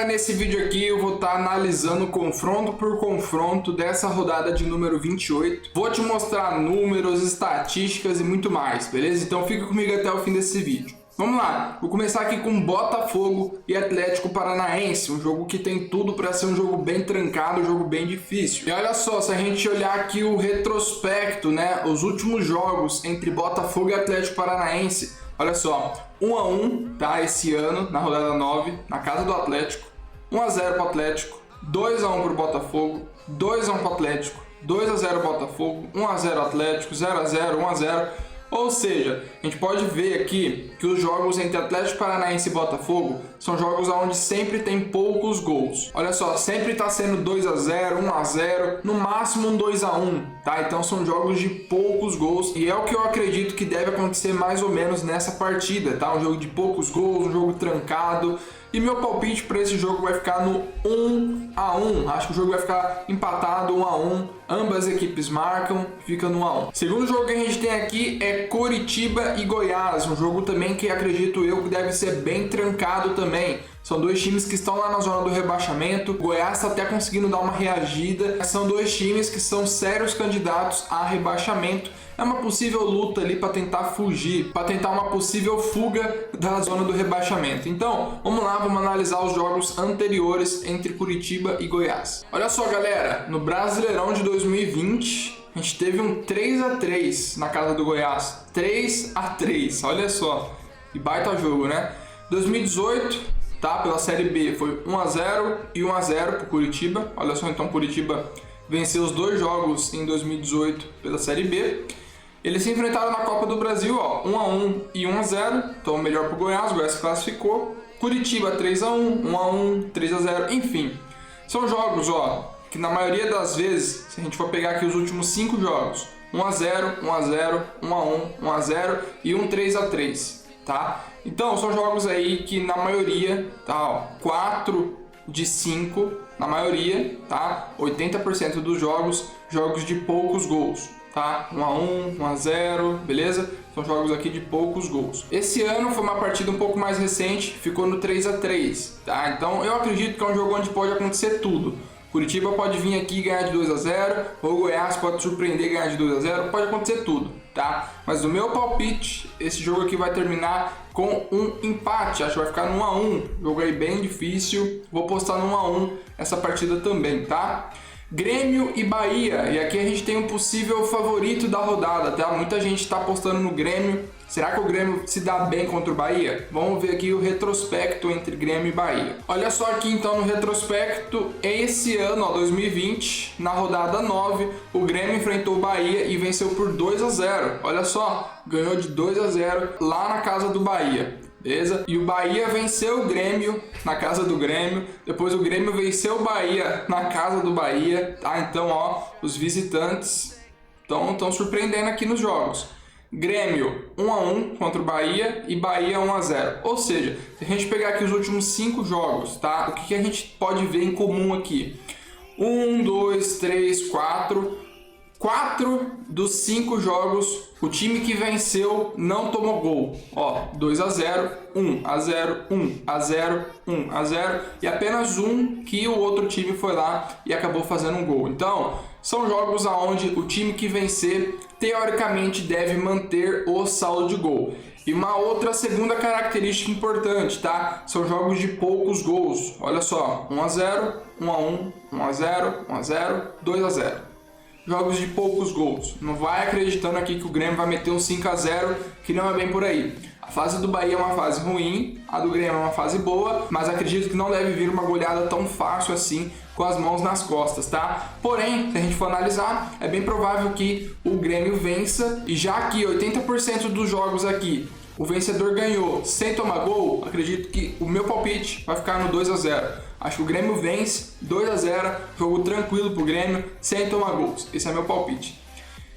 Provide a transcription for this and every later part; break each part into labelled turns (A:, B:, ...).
A: nesse vídeo aqui eu vou estar analisando confronto por confronto dessa rodada de número 28. Vou te mostrar números, estatísticas e muito mais, beleza? Então fica comigo até o fim desse vídeo. Vamos lá, vou começar aqui com Botafogo e Atlético Paranaense, um jogo que tem tudo para ser um jogo bem trancado, um jogo bem difícil. E olha só, se a gente olhar aqui o retrospecto, né, os últimos jogos entre Botafogo e Atlético Paranaense, olha só, 1 a 1, tá, esse ano, na rodada 9, na casa do Atlético, 1 a 0 pro Atlético, 2 a 1 pro Botafogo, 2 a 1 pro Atlético, 2 a 0 Botafogo, 1 a 0 Atlético, 0 a 0, 1 a 0. Ou seja, a gente pode ver aqui que os jogos entre Atlético Paranaense e Botafogo são jogos onde sempre tem poucos gols. Olha só, sempre está sendo 2 a 0, 1 a 0, no máximo um 2 a 1, tá? Então são jogos de poucos gols e é o que eu acredito que deve acontecer mais ou menos nessa partida, tá? Um jogo de poucos gols, um jogo trancado. E meu palpite para esse jogo vai ficar no 1 a 1. Acho que o jogo vai ficar empatado 1 a 1. Ambas equipes marcam, fica no 1 a 1. Segundo jogo que a gente tem aqui é Coritiba e Goiás, um jogo também que acredito eu que deve ser bem trancado também. São dois times que estão lá na zona do rebaixamento. O Goiás está até conseguindo dar uma reagida. São dois times que são sérios candidatos a rebaixamento. É uma possível luta ali para tentar fugir, para tentar uma possível fuga da zona do rebaixamento. Então, vamos lá, vamos analisar os jogos anteriores entre Coritiba e Goiás. Olha só, galera, no Brasileirão de 2020, a gente teve um 3 a 3 na casa do Goiás. 3 a 3, olha só. Que baita jogo, né? 2018, tá, pela Série B, foi 1 a 0 e 1 a 0 pro Coritiba. Olha só, então Coritiba venceu os dois jogos em 2018 pela Série B. Eles se enfrentaram na Copa do Brasil, ó, 1 a 1 e 1 a 0, então melhor para o Goiás se classificou. Curitiba 3 a 1, 1 a 1, 3 a 0, enfim. São jogos, ó, que na maioria das vezes, se a gente for pegar aqui os últimos 5 jogos, 1 a 0, 1 a 0, 1 a 1, 1 a 0 e um 3 a 3, tá? Então, são jogos aí que na maioria, tá, ó, 4 de 5, na maioria, tá? 80% dos jogos de poucos gols. Tá? 1 a 1, 1 a 0, beleza? São jogos aqui de poucos gols. Esse ano foi uma partida um pouco mais recente, ficou no 3 a 3, tá? Então eu acredito que é um jogo onde pode acontecer tudo. Curitiba pode vir aqui e ganhar de 2 a 0, ou o Goiás pode surpreender e ganhar de 2 a 0, pode acontecer tudo, tá? Mas no meu palpite, esse jogo aqui vai terminar com um empate, acho que vai ficar no 1 a 1. Jogo aí bem difícil, vou postar no 1 a 1 essa partida também, tá? Grêmio e Bahia, e aqui a gente tem um possível favorito da rodada, tá? Muita gente está apostando no Grêmio. Será que o Grêmio se dá bem contra o Bahia? Vamos ver aqui o retrospecto entre Grêmio e Bahia. Olha só aqui então no retrospecto, esse ano, ó, 2020, na rodada 9, o Grêmio enfrentou o Bahia e venceu por 2 a 0. Olha só, ganhou de 2 a 0 lá na casa do Bahia. Beleza? E o Bahia venceu o Grêmio na casa do Grêmio. Depois o Grêmio venceu o Bahia na casa do Bahia, tá? Então, ó, os visitantes estão surpreendendo aqui nos jogos. Grêmio 1 a 1 contra o Bahia e Bahia 1 a 0. Ou seja, se a gente pegar aqui os últimos 5 jogos, tá? O que a gente pode ver em comum aqui? 1, 2, 3, 4 dos 5 jogos, o time que venceu não tomou gol. Ó, 2 a 0, 1 a 0, 1 a 0, 1 a 0 e apenas um que o outro time foi lá e acabou fazendo um gol. Então, são jogos onde o time que vencer, teoricamente, deve manter o saldo de gol. E uma outra segunda característica importante, tá? São jogos de poucos gols. Olha só, 1 a 0, 1 a 1, 1 a 0, 1 a 0, 2 a 0. Jogos de poucos gols. Não vai acreditando aqui que o Grêmio vai meter um 5 a 0, que não é bem por aí. A fase do Bahia é uma fase ruim, a do Grêmio é uma fase boa, mas acredito que não deve vir uma goleada tão fácil assim, com as mãos nas costas, tá? Porém, se a gente for analisar, é bem provável que o Grêmio vença, e já que 80% dos jogos aqui o vencedor ganhou sem tomar gol, acredito que o meu palpite vai ficar no 2 a 0. Acho que o Grêmio vence 2 a 0, jogo tranquilo pro Grêmio, sem tomar gols. Esse é meu palpite.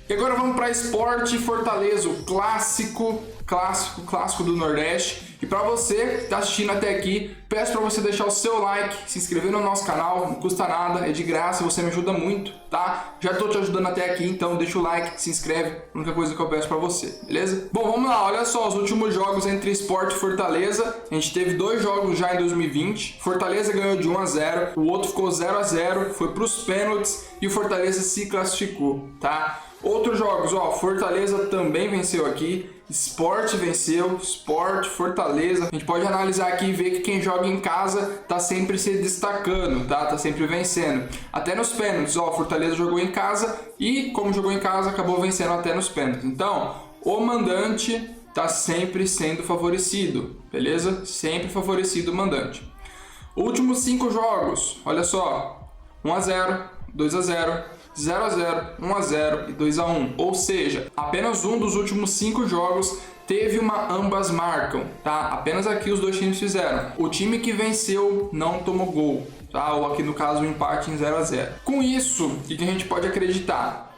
A: E agora vamos para Sport e Fortaleza, o clássico clássico do Nordeste. E para você que tá assistindo até aqui, peço para você deixar o seu like, se inscrever no nosso canal, não custa nada, é de graça, você me ajuda muito, tá? Já tô te ajudando até aqui, então deixa o like, se inscreve, a única coisa que eu peço para você, beleza? Bom, vamos lá, olha só os últimos jogos entre Sport e Fortaleza. A gente teve 2 jogos já em 2020. Fortaleza ganhou de 1-0, o outro ficou 0-0, foi pros pênaltis e o Fortaleza se classificou, tá? Outros jogos, ó, Fortaleza também venceu aqui, Sport venceu, Sport, Fortaleza. A gente pode analisar aqui e ver que quem joga em casa tá sempre se destacando, tá? Tá sempre vencendo. Até nos pênaltis, ó, Fortaleza jogou em casa e, como jogou em casa, acabou vencendo até nos pênaltis. Então, o mandante tá sempre sendo favorecido, beleza? Sempre favorecido o mandante. Últimos 5 jogos, olha só, 1-0, 2-0, 0-0, 1-0 e 2-1. Ou seja, apenas um dos últimos 5 jogos teve uma ambas marcam, tá? Apenas aqui os dois times fizeram. O time que venceu não tomou gol, tá? Ou aqui no caso o empate em 0-0. Com isso, o que a gente pode acreditar?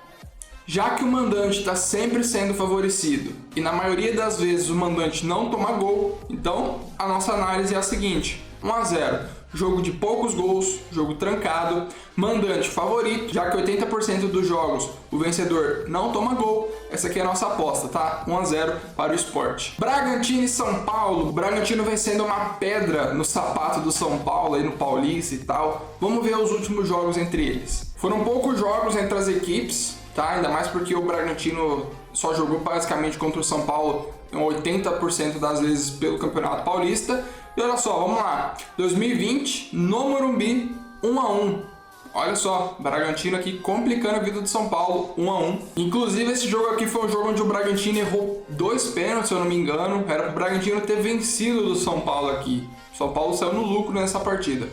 A: Já que o mandante está sempre sendo favorecido e na maioria das vezes o mandante não toma gol, então a nossa análise é a seguinte: 1-0. Jogo de poucos gols, jogo trancado, mandante favorito, já que 80% dos jogos o vencedor não toma gol. Essa aqui é a nossa aposta, tá? 1-0 para o Sport. Bragantino e São Paulo. O Bragantino vencendo uma pedra no sapato do São Paulo, aí no Paulista e tal. Vamos ver os últimos jogos entre eles. Foram poucos jogos entre as equipes, tá? Ainda mais porque o Bragantino só jogou basicamente contra o São Paulo 80% das vezes pelo Campeonato Paulista. E olha só, vamos lá. 2020, no Morumbi, 1-1. Olha só, Bragantino aqui complicando a vida do São Paulo, 1-1. Inclusive, esse jogo aqui foi um jogo onde o Bragantino errou 2 pênaltis, se eu não me engano. Era para o Bragantino ter vencido do São Paulo aqui. O São Paulo saiu no lucro nessa partida.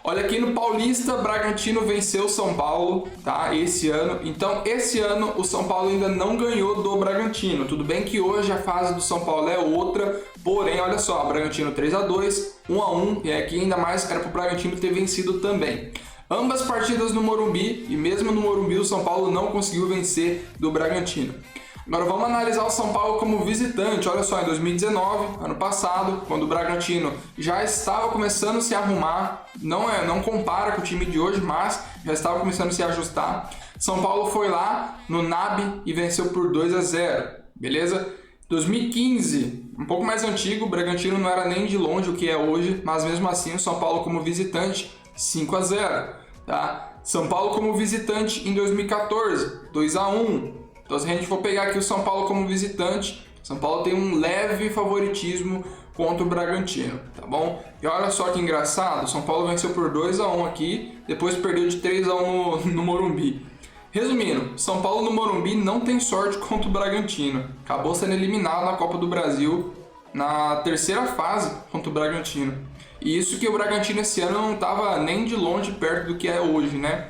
A: Olha aqui no Paulista, Bragantino venceu o São Paulo, tá? Esse ano. Então, esse ano o São Paulo ainda não ganhou do Bragantino. Tudo bem que hoje a fase do São Paulo é outra, porém, olha só, Bragantino 3-2, 1-1, e aqui ainda mais era para o Bragantino ter vencido também. Ambas partidas no Morumbi, e mesmo no Morumbi o São Paulo não conseguiu vencer do Bragantino. Agora vamos analisar o São Paulo como visitante. Olha só, em 2019, ano passado, quando o Bragantino já estava começando a se arrumar, não compara com o time de hoje, mas já estava começando a se ajustar. São Paulo foi lá no NAB e venceu por 2-0, beleza? 2015, um pouco mais antigo, o Bragantino não era nem de longe o que é hoje, mas mesmo assim o São Paulo como visitante, 5-0, tá? São Paulo como visitante em 2014, 2-1. Então, se a gente for pegar aqui o São Paulo como visitante, São Paulo tem um leve favoritismo contra o Bragantino, tá bom? E olha só que engraçado, o São Paulo venceu por 2-1 aqui, depois perdeu de 3-1 no Morumbi. Resumindo, São Paulo no Morumbi não tem sorte contra o Bragantino. Acabou sendo eliminado na Copa do Brasil na terceira fase contra o Bragantino. E isso que o Bragantino esse ano não estava nem de longe perto do que é hoje, né?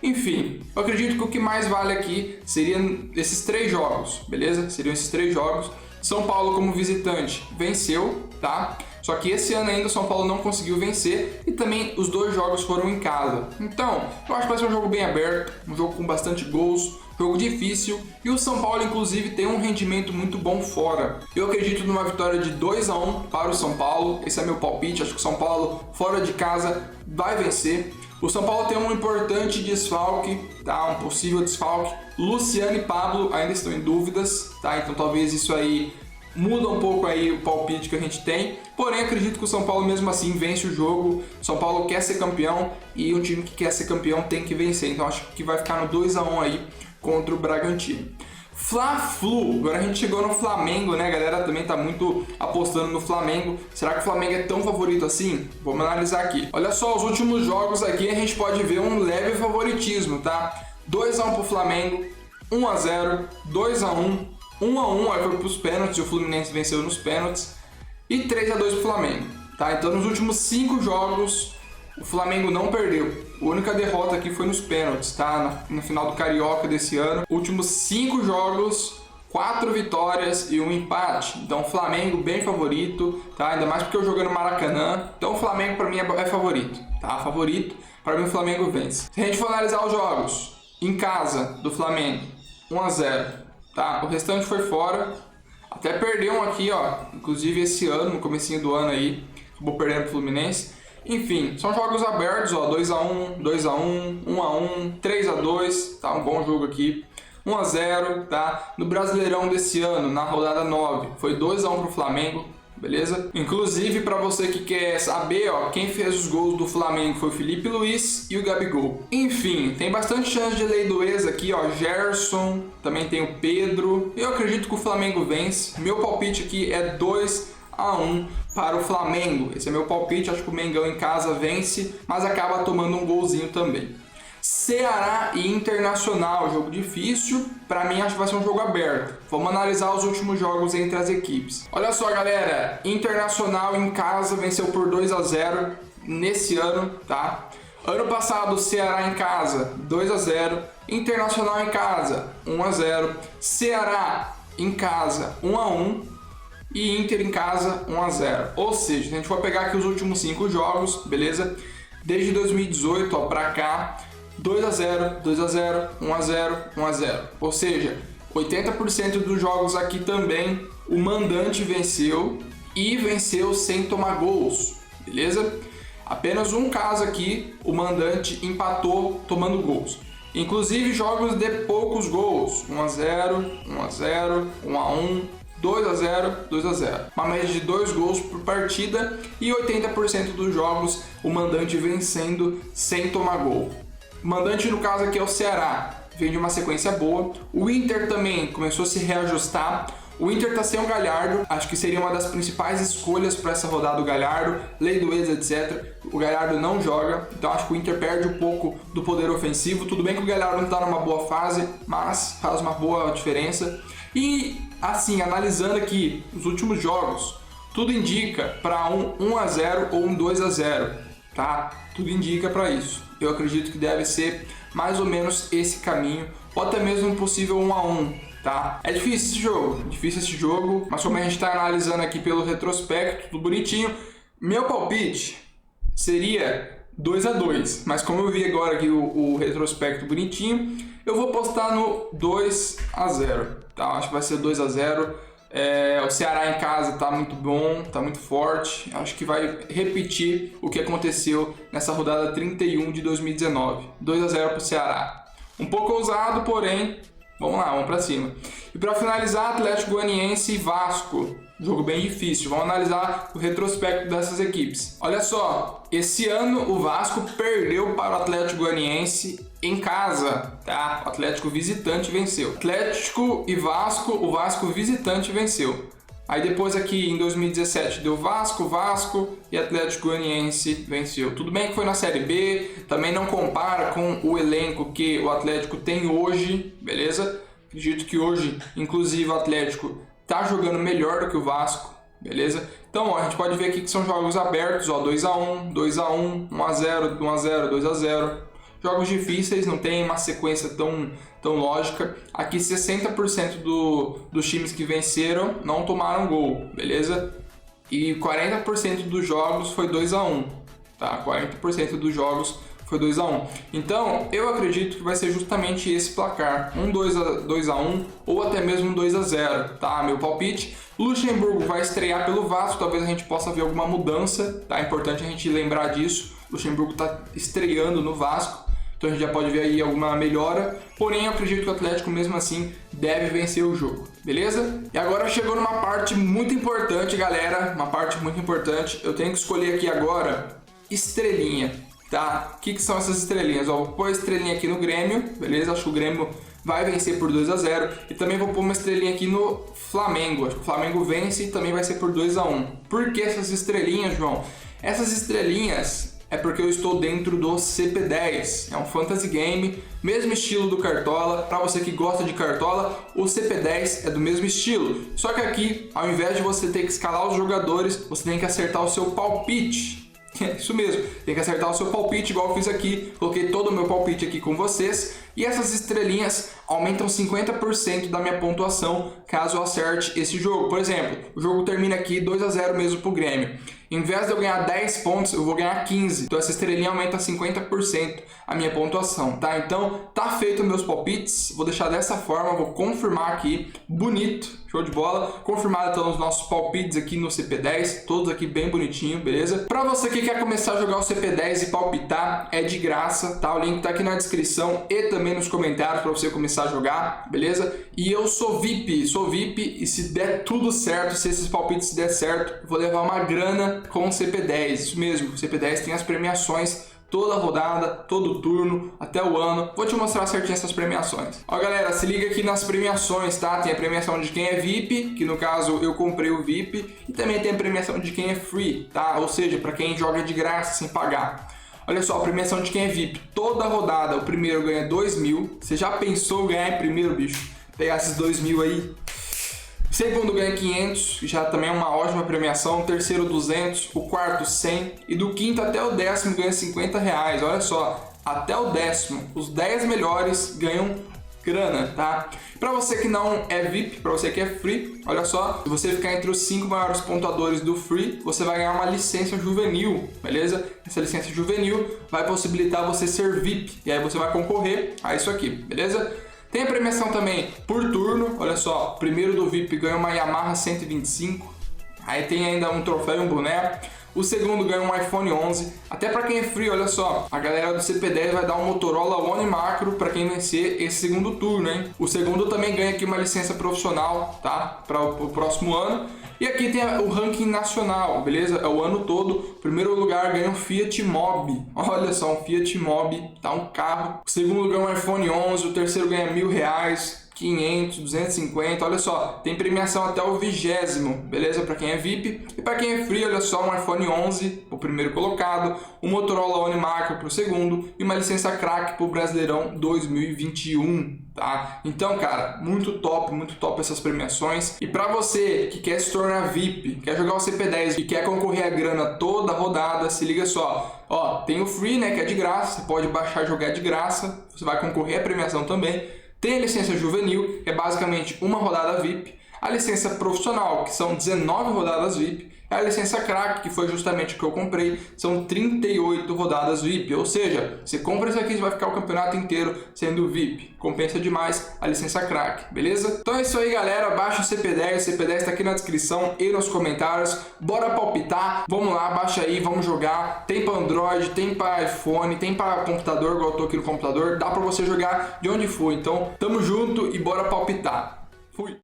A: Enfim, eu acredito que o que mais vale aqui seriam esses 3 jogos, beleza? Seriam esses 3 jogos. São Paulo como visitante venceu, tá? Só que esse ano ainda o São Paulo não conseguiu vencer e também os 2 jogos foram em casa. Então, eu acho que vai ser um jogo bem aberto, um jogo com bastante gols, jogo difícil, e o São Paulo inclusive tem um rendimento muito bom fora. Eu acredito numa vitória de 2-1 para o São Paulo, esse é meu palpite, acho que o São Paulo fora de casa vai vencer. O São Paulo tem um importante desfalque, tá? Um possível desfalque. Luciano e Pablo ainda estão em dúvidas, tá? Então talvez isso aí muda um pouco aí o palpite que a gente tem. Porém, acredito que o São Paulo mesmo assim vence o jogo. O São Paulo quer ser campeão e um time que quer ser campeão tem que vencer. Então acho que vai ficar no 2-1 aí contra o Bragantino. Fla-Flu, agora a gente chegou no Flamengo, né? A galera também tá muito apostando no Flamengo. Será que o Flamengo é tão favorito assim? Vamos analisar aqui. Olha só, os últimos jogos aqui a gente pode ver um leve favoritismo, tá? 2-1 pro Flamengo, 1-0, 2-1, 1-1, aí foi pros pênaltis, o Fluminense venceu nos pênaltis, e 3-2 pro Flamengo, tá? Então nos últimos 5 jogos o Flamengo não perdeu. A única derrota aqui foi nos pênaltis, tá? No final do Carioca desse ano. Últimos 5 jogos, 4 vitórias e 1 empate. Então o Flamengo bem favorito, tá? Ainda mais porque eu jogo no Maracanã. Então o Flamengo para mim é favorito, tá? Favorito. Para mim o Flamengo vence. Se a gente for analisar os jogos em casa do Flamengo, 1-0, tá? O restante foi fora. Até perdeu um aqui, ó, inclusive esse ano, no comecinho do ano aí, acabou perdendo pro Fluminense. Enfim, são jogos abertos, ó, 2x1, 2x1, 1x1, 3x2, tá? Um bom jogo aqui. 1x0, tá? No Brasileirão desse ano, na rodada 9, foi 2x1 pro Flamengo, beleza? Inclusive, para você que quer saber, ó, quem fez os gols do Flamengo foi o Felipe Luiz e o Gabigol. Enfim, tem bastante chance de lei do ex aqui, ó, Gerson, também tem o Pedro. Eu acredito que o Flamengo vence. Meu palpite aqui é 2x1 para o Flamengo. Esse é meu palpite, acho que o Mengão em casa vence, mas acaba tomando um golzinho também. Ceará e Internacional, jogo difícil, para mim acho que vai ser um jogo aberto. Vamos analisar os últimos jogos entre as equipes. Olha só, galera, Internacional em casa venceu por 2x0 nesse ano, tá? Ano passado, Ceará em casa, 2x0, Internacional em casa, 1x0, Ceará em casa, 1x1 e Inter em casa, 1x0. Ou seja, se a gente for pegar aqui os últimos 5 jogos, beleza? Desde 2018, ó, pra cá, 2x0, 2x0, 1x0, 1x0. Ou seja, 80% dos jogos aqui também o mandante venceu e venceu sem tomar gols, beleza? Apenas um caso aqui, o mandante empatou tomando gols. Inclusive jogos de poucos gols, 1x0, 1x0, 1x1, 2x0, 2x0. Uma média de 2 gols por partida e 80% dos jogos o mandante vencendo sem tomar gol. O mandante, no caso aqui, é o Ceará, vem de uma sequência boa. O Inter também começou a se reajustar. O Inter tá sem o Galhardo, acho que seria uma das principais escolhas para essa rodada do Galhardo, lei do ex, etc. O Galhardo não joga, então acho que o Inter perde um pouco do poder ofensivo. Tudo bem que o Galhardo não tá numa boa fase, mas faz uma boa diferença. E assim, analisando aqui os últimos jogos, tudo indica para um 1x0 ou um 2x0, tá? Tudo indica para isso. Eu acredito que deve ser mais ou menos esse caminho, ou até mesmo um possível 1x1, tá? É difícil esse jogo, mas como a gente está analisando aqui pelo retrospecto, tudo bonitinho, meu palpite seria 2x2, mas como eu vi agora aqui o retrospecto bonitinho, eu vou postar no 2x0, tá? Acho que vai ser 2x0. O Ceará em casa tá muito bom, tá muito forte. Acho que vai repetir o que aconteceu nessa rodada 31 de 2019. 2x0 pro Ceará. Um pouco ousado, porém, vamos lá, vamos pra cima. E para finalizar, Atlético Goianiense e Vasco. Jogo bem difícil. Vamos analisar o retrospecto dessas equipes. Olha só, esse ano o Vasco perdeu para o Atlético Goianiense em casa, tá? O Atlético visitante venceu. Atlético e Vasco, o Vasco visitante venceu. Aí depois aqui em 2017 deu Vasco e Atlético Goianiense venceu. Tudo bem que foi na Série B, também não compara com o elenco que o Atlético tem hoje, beleza? Acredito que hoje, inclusive, o Atlético tá jogando melhor do que o Vasco, beleza? Então, ó, a gente pode ver aqui que são jogos abertos, ó, 2x1, 2x1, 1x0, 1x0, 2x0. Jogos difíceis, não tem uma sequência tão lógica. Aqui 60% dos times que venceram não tomaram gol, beleza? E 40% dos jogos foi 2x1, tá? 40% dos jogos foi 2x1. Então, eu acredito que vai ser justamente esse placar, um 2x1 ou até mesmo um 2x0, tá? Meu palpite. Luxemburgo vai estrear pelo Vasco, talvez a gente possa ver alguma mudança, tá? É importante a gente lembrar disso. Luxemburgo tá estreando no Vasco, então a gente já pode ver aí alguma melhora, porém eu acredito que o Atlético mesmo assim deve vencer o jogo, beleza? E agora chegou numa parte muito importante, galera, uma parte muito importante. Eu tenho que escolher aqui agora estrelinha, tá? O que são essas estrelinhas? Ó, vou pôr a estrelinha aqui no Grêmio, beleza? Acho que o Grêmio vai vencer por 2x0 e também vou pôr uma estrelinha aqui no Flamengo. Acho que o Flamengo vence e também vai ser por 2x1. Por que essas estrelinhas, João? Essas estrelinhas é porque eu estou dentro do CP10, é um fantasy game, mesmo estilo do Cartola. Para você que gosta de Cartola, o CP10 é do mesmo estilo, só que aqui, ao invés de você ter que escalar os jogadores, você tem que acertar o seu palpite. É isso mesmo, tem que acertar o seu palpite, igual eu fiz aqui, coloquei todo o meu palpite aqui com vocês. E essas estrelinhas aumentam 50% da minha pontuação caso eu acerte esse jogo. Por exemplo, o jogo termina aqui 2-0 mesmo pro Grêmio. Em vez de eu ganhar 10 pontos, eu vou ganhar 15. Então essa estrelinha aumenta 50% a minha pontuação, tá? Então tá feito meus palpites. Vou deixar dessa forma, vou confirmar aqui. Bonito, show de bola. Confirmado então os nossos palpites aqui no CP10, todos aqui bem bonitinho, beleza? Pra você que quer começar a jogar o CP10 e palpitar, é de graça, tá? O link tá aqui na descrição e também nos comentários pra você começar a jogar, beleza? E eu sou VIP e se der tudo certo, se esses palpites der certo, eu vou levar uma grana com o CP10, isso mesmo, o CP10 tem as premiações toda rodada, todo turno, até o ano. Vou te mostrar certinho essas premiações. Ó galera, se liga aqui nas premiações, tá? Tem a premiação de quem é VIP, que no caso eu comprei o VIP, e também tem a premiação de quem é free, tá? Ou seja, para quem joga de graça sem pagar. Olha só, a premiação de quem é VIP, toda rodada o primeiro ganha 2.000. Você já pensou ganhar em primeiro, bicho? Pegar esses 2.000 aí. O segundo ganha 500, já também é uma ótima premiação. O terceiro 200, o quarto 100 e do quinto até o 10º ganha 50 reais. Olha só, até o 10º, os 10 melhores ganham grana, tá? Para você que não é VIP, para você que é free, olha só, se você ficar entre os 5 maiores pontuadores do free, você vai ganhar uma licença juvenil, beleza? Essa licença juvenil vai possibilitar você ser VIP e aí você vai concorrer a isso aqui, beleza? Tem a premiação também por turno, olha só, o primeiro do VIP ganha uma Yamaha 125, aí tem ainda um troféu e um boné. O segundo ganha um iPhone 11, até para quem é free, olha só, a galera do CP10 vai dar um Motorola One Macro para quem vencer esse segundo turno, hein? O segundo também ganha aqui uma licença profissional, tá? Para o próximo ano. E aqui tem o ranking nacional, beleza? É o ano todo. O primeiro lugar ganha um Fiat Mobi. Olha só, um Fiat Mobi, tá? Um carro. O segundo ganha um iPhone 11, o terceiro ganha R$1.000. 500, 250, olha só, tem premiação até o 20º, beleza? Para quem é VIP e para quem é free, olha só, um iPhone 11 o primeiro colocado, um Motorola One Macro para o segundo e uma licença crack para o Brasileirão 2021, tá? Então, cara, muito top essas premiações. E para você que quer se tornar VIP, quer jogar o CP10 e quer concorrer a grana toda rodada, se liga só, ó, tem o free, né, que é de graça, você pode baixar e jogar de graça, você vai concorrer à premiação também. Tem a licença juvenil, que é basicamente uma rodada VIP. A licença profissional, que são 19 rodadas VIP. A licença crack, que foi justamente o que eu comprei, são 38 rodadas VIP. Ou seja, você compra isso aqui e vai ficar o campeonato inteiro sendo VIP. Compensa demais a licença crack, beleza? Então é isso aí, galera. Baixa o CP10. O CP10 está aqui na descrição e nos comentários. Bora palpitar. Vamos lá, baixa aí, vamos jogar. Tem para Android, tem para iPhone, tem para computador, igual eu tô aqui no computador. Dá para você jogar de onde for. Então, tamo junto e bora palpitar.